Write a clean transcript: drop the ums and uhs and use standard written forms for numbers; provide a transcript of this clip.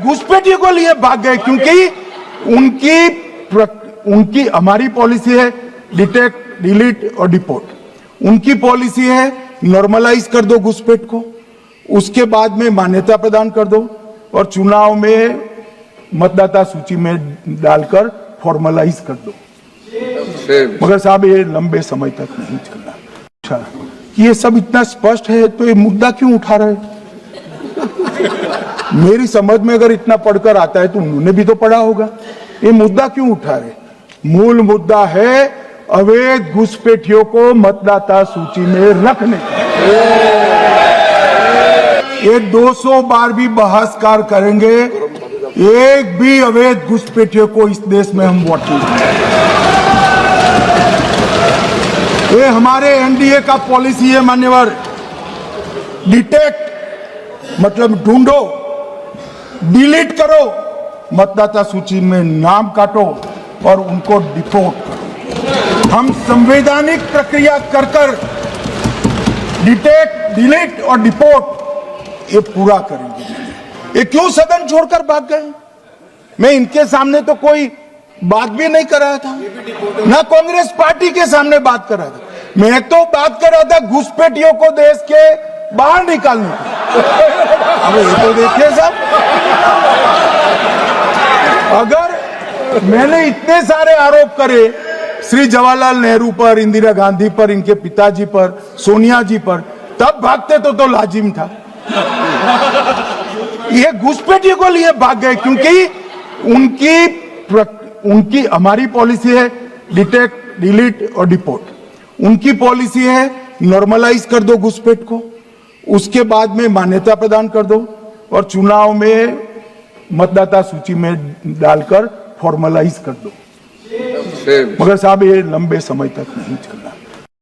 घुसपैठियों को लिए भाग गए क्योंकि उनकी हमारी पॉलिसी है डिटेक्ट, डिलीट और डिपोर्ट। उनकी पॉलिसी है नॉर्मलाइज कर दो घुसपैठ को, उसके बाद में मान्यता प्रदान कर दो और चुनाव में मतदाता सूची में डालकर फॉर्मलाइज कर दो। मगर साहब ये लंबे समय तक नहीं चलना। अच्छा, ये सब इतना स्पष्ट है तो ये मुद्दा क्यों उठा रहे? मेरी समझ में अगर इतना पढ़कर आता है तो उन्होंने भी तो पढ़ा होगा। ये मुद्दा क्यों उठा रहे? मूल मुद्दा है अवैध घुसपैठियों को मतदाता सूची में रखने। ये 200 बार भी बहसकार करेंगे, एक भी अवैध घुसपैठियों को इस देश में हम वोट नहीं देंगे। ये हमारे एनडीए का पॉलिसी है मान्यवर। डिटेक्ट मतलब ढूंढो, डिलीट करो, मतदाता सूची में नाम काटो और उनको डिपोर्ट करो। हम संवैधानिक प्रक्रिया कर डिटेक्ट, डिलीट और डिपोर्ट ये पूरा करेंगे। ये क्यों सदन छोड़कर भाग गए? मैं इनके सामने तो कोई बात भी नहीं कर रहा था, ना कांग्रेस पार्टी के सामने बात कर रहा था। मैं तो बात कर रहा था घुसपैठियों को देश के बाहर निकालने की। अब ये तो देखिए साहब, अगर मैंने इतने सारे आरोप करे श्री जवाहरलाल नेहरू पर, इंदिरा गांधी पर, इनके पिताजी पर, सोनिया जी पर, तब भागते तो लाजिम था। ये घुसपैठियों को लिए भाग गए क्योंकि उनकी हमारी पॉलिसी है डिटेक्ट, डिलीट और डिपोर्ट। उनकी पॉलिसी है नॉर्मलाइज कर दो घुसपैठ को, उसके बाद में मान्यता प्रदान कर दो और चुनाव में मतदाता सूची में डालकर फॉर्मलाइज कर दो। मगर साहब ये लंबे समय तक नहीं चलना।